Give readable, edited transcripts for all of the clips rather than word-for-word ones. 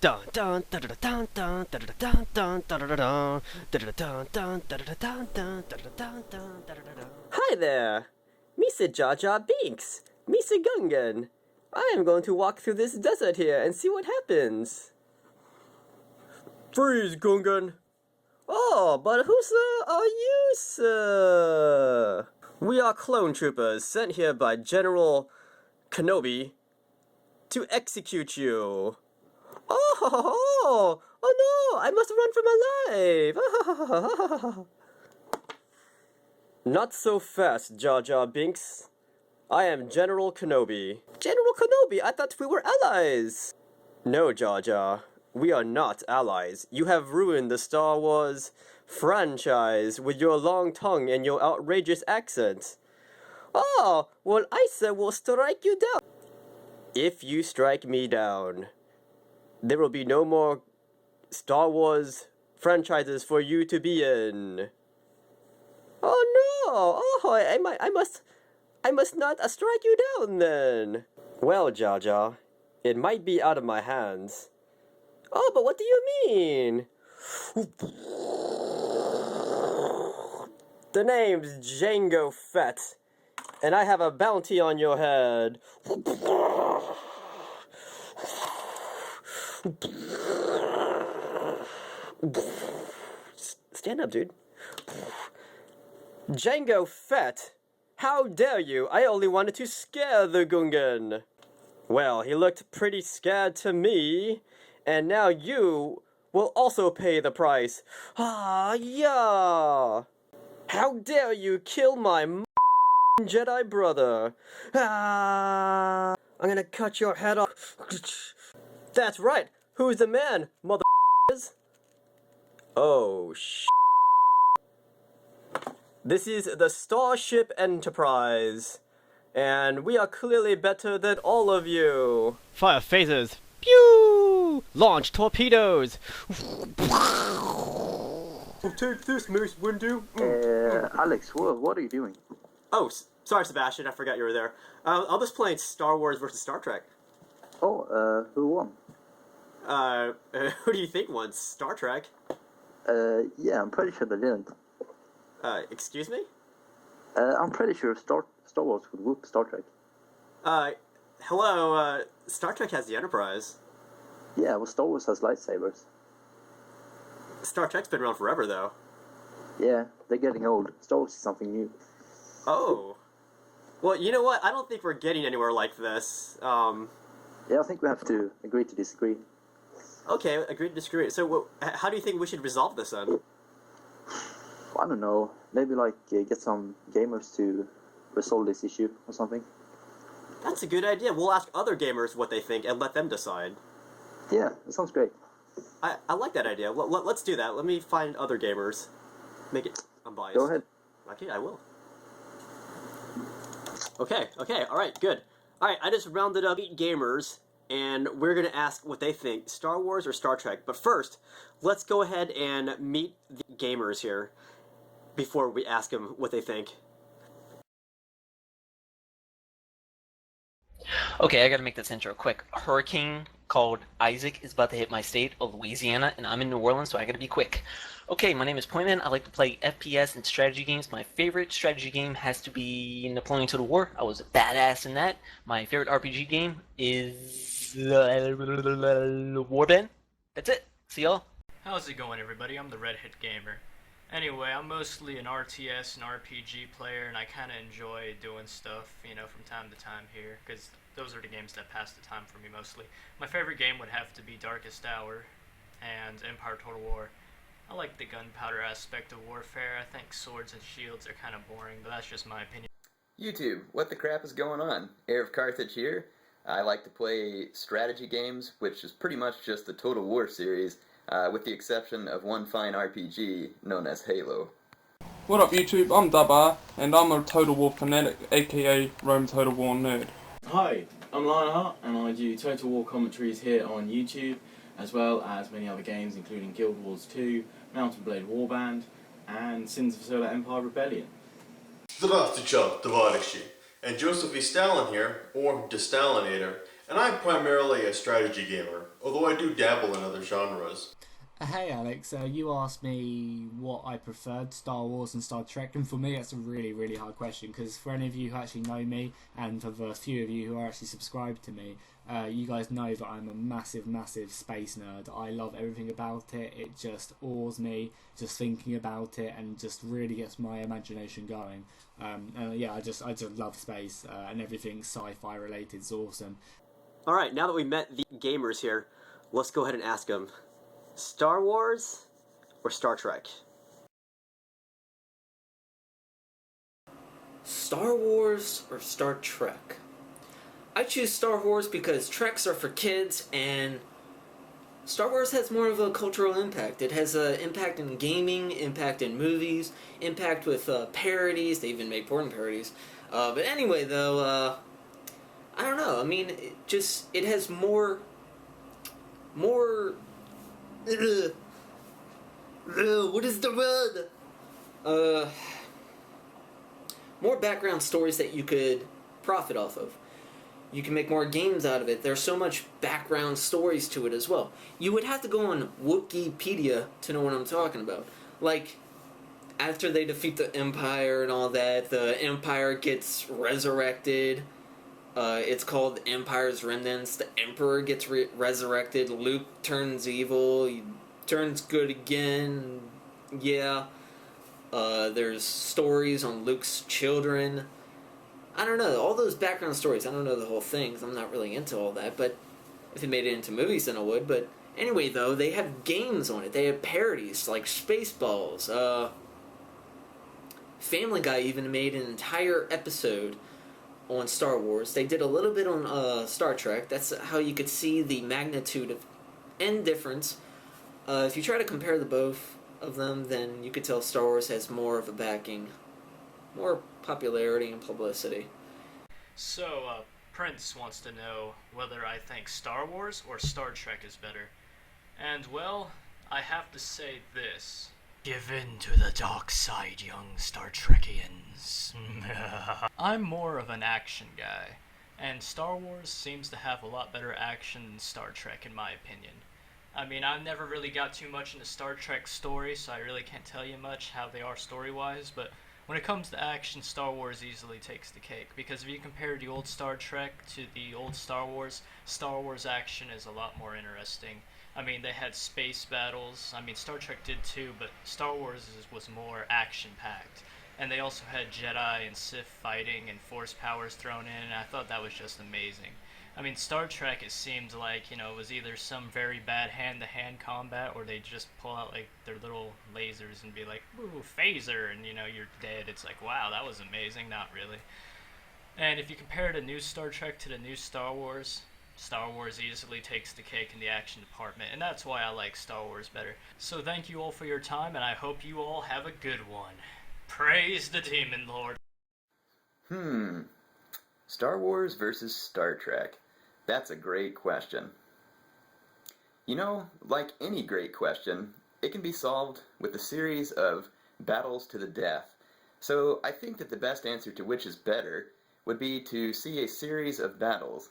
Dun dun dun dun dun dun dun dun dun dun dun dun dun dun dun. Hi there! Mr. Jar Jar Binks! Mr. Gungan! I am going to walk through this desert here and see what happens. Freeze, Gungan! Oh, but who, sir, are you, sir? We are clone troopers sent here by General Kenobi to execute you. Oh no! I must run for my life! Not so fast, Jar Jar Binks. I am General Kenobi. General Kenobi, I thought we were allies! No, Jar Jar. We are not allies. You have ruined the Star Wars franchise with your long tongue and your outrageous accent. Oh, well, I said we'll strike you down. If you strike me down, there will be no more Star Wars franchises for you to be in. Oh no! Oh, I must not strike you down then. Well, Jar Jar, it might be out of my hands. Oh, but what do you mean? The name's Jango Fett, and I have a bounty on your head. Stand up, dude. Jango Fett! How dare you? I only wanted to scare the Gungan. Well, he looked pretty scared to me, and now you will also pay the price. Ah, yeah! How dare you kill my Jedi brother? Ah! I'm gonna cut your head off. That's right. Who's the man, mother? Oh, This is the Starship Enterprise, and we are clearly better than all of you. Fire phasers. Pew! Launch torpedoes. Take this, Mace Windu. Alex, what are you doing? Oh, sorry, Sebastian. I forgot you were there. I was playing Star Wars versus Star Trek. Oh, who won? Who do you think won? Star Trek? Yeah, I'm pretty sure they didn't. Excuse me? I'm pretty sure Star Wars would whoop Star Trek. Hello, Star Trek has the Enterprise. Yeah, well, Star Wars has lightsabers. Star Trek's been around forever, though. Yeah, they're getting old. Star Wars is something new. Oh. Well, you know what? I don't think we're getting anywhere like this. Yeah, I think we have to agree to disagree. Okay, agree to disagree. So, how do you think we should resolve this, then? I don't know. Maybe, get some gamers to resolve this issue or something. That's a good idea. We'll ask other gamers what they think and let them decide. Yeah, that sounds great. I like that idea. Let's do that. Let me find other gamers. Make it unbiased. Go ahead. Okay, I will. Okay, alright, good. Alright, I just rounded up 8 gamers, and we're going to ask what they think, Star Wars or Star Trek. But first, let's go ahead and meet the gamers here before we ask them what they think. Okay, I gotta make this intro quick. A hurricane called Isaac is about to hit my state of Louisiana, and I'm in New Orleans, so I gotta be quick. Okay, my name is Pointman. I like to play FPS and strategy games. My favorite strategy game has to be Napoleon Total War. I was a badass in that. My favorite RPG game is Warband. That's it. See y'all. How's it going, everybody? I'm the Redhead Gamer. Anyway, I'm mostly an RTS and RPG player, and I kind of enjoy doing stuff, from time to time here, because those are the games that pass the time for me mostly. My favorite game would have to be Darkest Hour and Empire Total War. I like the gunpowder aspect of warfare. I think swords and shields are kind of boring, but that's just my opinion. YouTube, what the crap is going on? Heir of Carthage here. I like to play strategy games, which is pretty much just the Total War series, with the exception of one fine RPG known as Halo. What up YouTube, I'm Dubbar, and I'm a Total War fanatic, aka Rome Total War nerd. Hi, I'm Lionheart, and I do Total War commentaries here on YouTube, as well as many other games including Guild Wars 2, Mountain Blade Warband, and Sins of Solar Empire Rebellion. Здравствуйте, товарищи! And Joseph E. Stalin here, or Destalinator, and I'm primarily a strategy gamer, although I do dabble in other genres. Hey Alex, you asked me what I preferred, Star Wars and Star Trek, and for me that's a really, really hard question, because for any of you who actually know me, and for the few of you who are actually subscribed to me, you guys know that I'm a massive, massive space nerd. I love everything about it. It just awes me, just thinking about it, and just really gets my imagination going. Yeah, I just love space, and everything sci-fi related is awesome. Alright, now that we met the gamers here, let's go ahead and ask them. Star Wars or Star Trek? Star Wars or Star Trek? I choose Star Wars because Treks are for kids, and Star Wars has more of a cultural impact. It has an impact in gaming, impact in movies, impact with parodies. They even make porn parodies. But anyway, though, I don't know. I mean, it has more. What is the word? More background stories that you could profit off of. You can make more games out of it. There's so much background stories to it as well. You would have to go on Wikipedia to know what I'm talking about. Like, after they defeat the Empire and all that, the Empire gets resurrected. It's called Empire's Remnants. The Emperor gets resurrected. Luke turns evil. He turns good again. Yeah. There's stories on Luke's children. I don't know, all those background stories. I don't know the whole thing, 'cause I'm not really into all that, but if it made it into movies, then I would. But anyway, though, they have games on it. They have parodies, like Spaceballs. Family Guy even made an entire episode on Star Wars. They did a little bit on Star Trek. That's how you could see the magnitude of and difference. If you try to compare the both of them, then you could tell Star Wars has more of a backing, more popularity and publicity. So, Prince wants to know whether I think Star Wars or Star Trek is better. And, well, I have to say this. Give in to the dark side, young Star Trekians. I'm more of an action guy, and Star Wars seems to have a lot better action than Star Trek, in my opinion. I mean, I've never really got too much into Star Trek stories, so I really can't tell you much how they are story-wise, but when it comes to action, Star Wars easily takes the cake, because if you compare the old Star Trek to the old Star Wars action is a lot more interesting. I mean, they had space battles. I mean, Star Trek did too, but Star Wars was more action-packed. And they also had Jedi and Sith fighting and Force powers thrown in, and I thought that was just amazing. I mean, Star Trek, it seemed like, it was either some very bad hand-to-hand combat, or they just pull out, like, their little lasers and be like, ooh, phaser, and, you're dead. It's like, wow, that was amazing. Not really. And if you compare the new Star Trek to the new Star Wars easily takes the cake in the action department, and that's why I like Star Wars better. So thank you all for your time, and I hope you all have a good one. Praise the Demon Lord. Star Wars versus Star Trek. That's a great question. Like any great question, it can be solved with a series of battles to the death. So I think that the best answer to which is better would be to see a series of battles.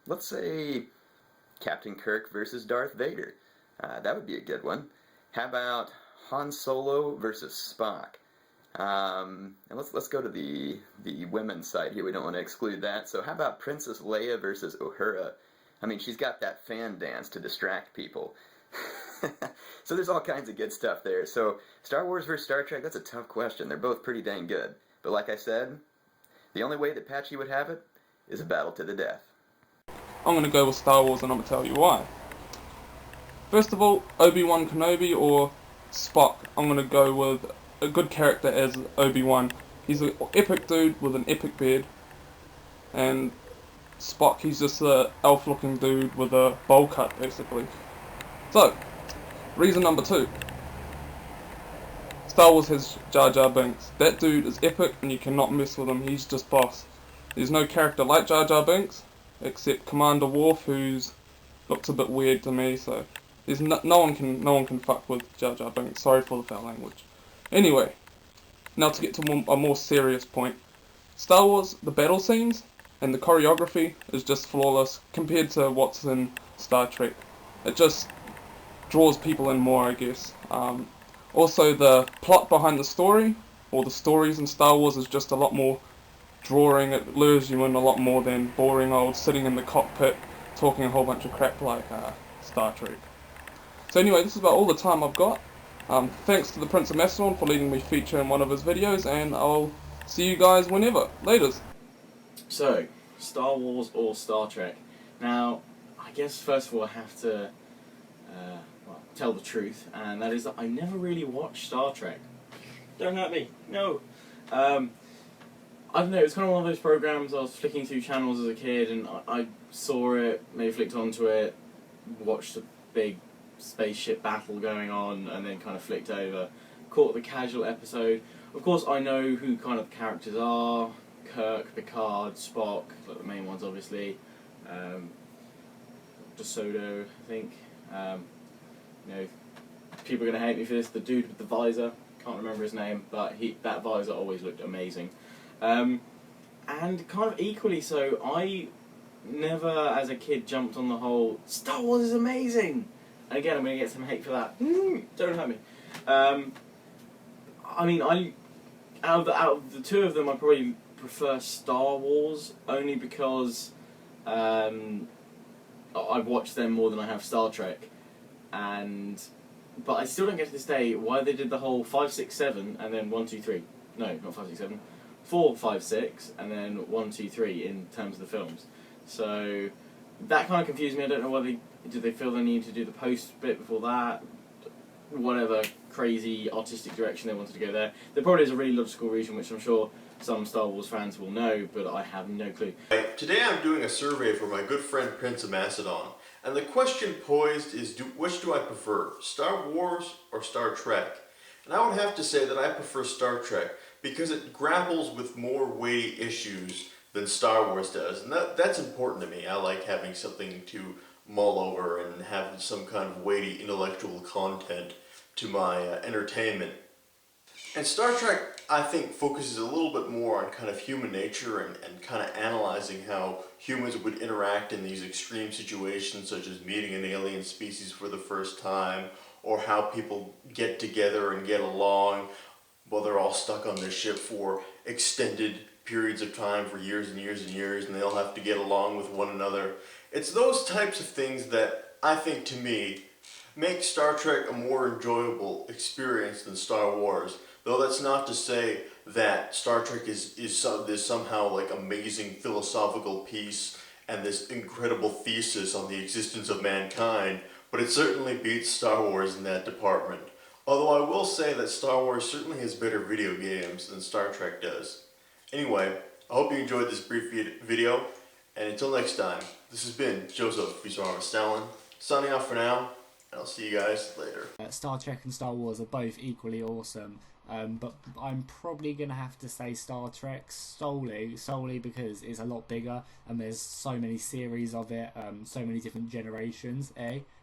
Let's say Captain Kirk versus Darth Vader. That would be a good one. How about Han Solo versus Spock? And let's go to the women's side here. We don't want to exclude that. So how about Princess Leia versus Uhura? I mean, she's got that fan dance to distract people. So there's all kinds of good stuff there. So Star Wars versus Star Trek, that's a tough question. They're both pretty dang good. But like I said, the only way that Patchy would have it is a battle to the death. I'm going to go with Star Wars, and I'm going to tell you why. First of all, Obi-Wan Kenobi or Spock. I'm going to go with a good character as Obi-Wan. He's an epic dude with an epic beard. And Spock, he's just an elf-looking dude with a bowl cut, basically. So, reason number 2. Star Wars has Jar Jar Binks. That dude is epic, and you cannot mess with him. He's just boss. There's no character like Jar Jar Binks, except Commander Worf, who's looks a bit weird to me. So there's no one can fuck with Jar Jar Binks. Sorry for the foul language. Anyway, now to get to a more serious point. Star Wars, the battle scenes, and the choreography is just flawless compared to what's in Star Trek. It just draws people in more, I guess. Also, the plot behind the story, or the stories in Star Wars, is just a lot more drawing. It lures you in a lot more than boring old sitting in the cockpit talking a whole bunch of crap like Star Trek. So anyway, this is about all the time I've got. Thanks to the Prince of Macedon for letting me feature in one of his videos, and I'll see you guys whenever. Laters. So, Star Wars or Star Trek? Now, I guess first of all I have to tell the truth, and that is that I never really watched Star Trek. Don't hurt me, no. I don't know, it's kind of one of those programs I was flicking through channels as a kid, and I saw it, maybe flicked onto it, watched a big spaceship battle going on, and then kind of flicked over, caught the casual episode. Of course, I know who kind of the characters are: Kirk, Picard, Spock, like the main ones, obviously. DeSoto, I think. You know, people are going to hate me for this. The dude with the visor, can't remember his name, but that visor always looked amazing. And kind of equally so, I never, as a kid, jumped on the whole Star Wars is amazing. And again, I'm going to get some hate for that. Don't hurt me. I mean, out of the two of them, I probably prefer Star Wars only because I've watched them more than I have Star Trek. But I still don't get to this day why they did the whole 5, 6, 7 and then 1, 2, 3. No, not 5, 6, 7. 4, 5, 6 and then 1, 2, 3 in terms of the films. So that kind of confused me. I don't know whether did they feel the need to do the post bit before that, whatever crazy artistic direction they wanted to go there. There probably is a really logical reason, which I'm sure some Star Wars fans will know, but I have no clue. Today I'm doing a survey for my good friend Prince of Macedon, and the question posed is which do I prefer, Star Wars or Star Trek? And I would have to say that I prefer Star Trek because it grapples with more weighty issues than Star Wars does, and that's important to me. I like having something to mull over and have some kind of weighty intellectual content to my entertainment. And Star Trek, I think, focuses a little bit more on kind of human nature and kind of analyzing how humans would interact in these extreme situations, such as meeting an alien species for the first time, or how people get together and get along while they're all stuck on this ship for extended periods of time, for years and years and years, and they all have to get along with one another. It's those types of things that I think, to me, make Star Trek a more enjoyable experience than Star Wars. Though that's not to say that Star Trek is somehow like amazing philosophical piece and this incredible thesis on the existence of mankind, but it certainly beats Star Wars in that department. Although I will say that Star Wars certainly has better video games than Star Trek does. Anyway, I hope you enjoyed this brief video, and until next time, this has been Joseph Stalin, signing off for now, and I'll see you guys later. Star Trek and Star Wars are both equally awesome. But I'm probably going to have to say Star Trek solely because it's a lot bigger and there's so many series of it, so many different generations,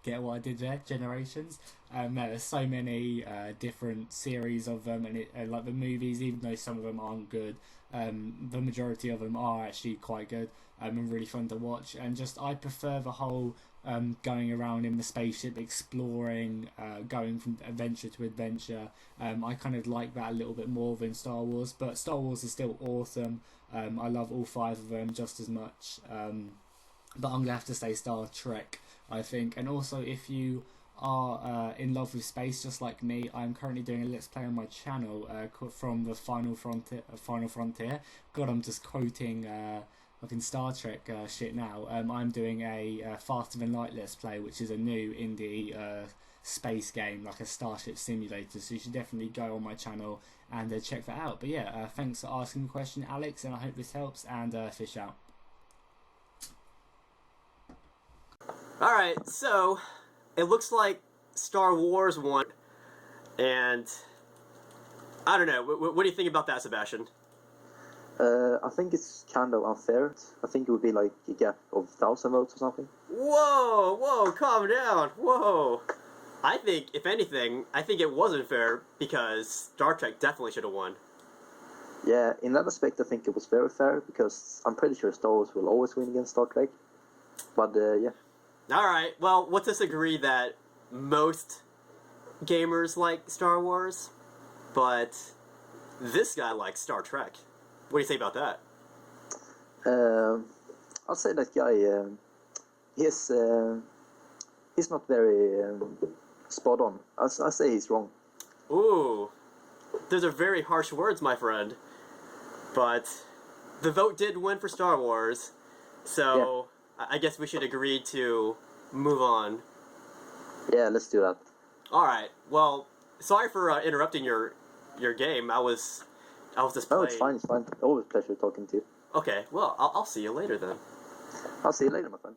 Get what I did there? Generations. There's so many different series of them, and like the movies, even though some of them aren't good, the majority of them are actually quite good and really fun to watch. And just I prefer the whole going around in the spaceship, exploring, going from adventure to adventure. I kind of like that a little bit more than Star Wars, but Star Wars is still awesome. I love all 5 of them just as much. But I'm going to have to say Star Trek, I think. And also, if you are in love with space just like me, I'm currently doing a Let's Play on my channel from the Final Frontier. God, I'm just quoting fucking Star Trek shit now. I'm doing a Faster Than Light Let's Play, which is a new indie space game, like a Starship Simulator, so you should definitely go on my channel and check that out. But yeah, thanks for asking the question, Alex, and I hope this helps, and fish out. Alright, so it looks like Star Wars won, and I don't know, what do you think about that, Sebastian? I think it's kind of unfair. I think it would be like a gap of 1,000 votes or something. Whoa, calm down, whoa. I think, if anything, I think it wasn't fair because Star Trek definitely should have won. Yeah, in that aspect, I think it was very fair because I'm pretty sure Star Wars will always win against Star Trek. But yeah. All right. Well, let's just agree that most gamers like Star Wars, but this guy likes Star Trek. What do you say about that? I'll say that guy. He's not very spot on. I say he's wrong. Ooh, those are very harsh words, my friend. But the vote did win for Star Wars, so I guess we should agree to move on. Yeah, let's do that. All right. Well, sorry for interrupting your game. I was just playing. No, it's fine. It's fine. Always a pleasure talking to you. Okay. Well, I'll see you later then. I'll see you later, my friend.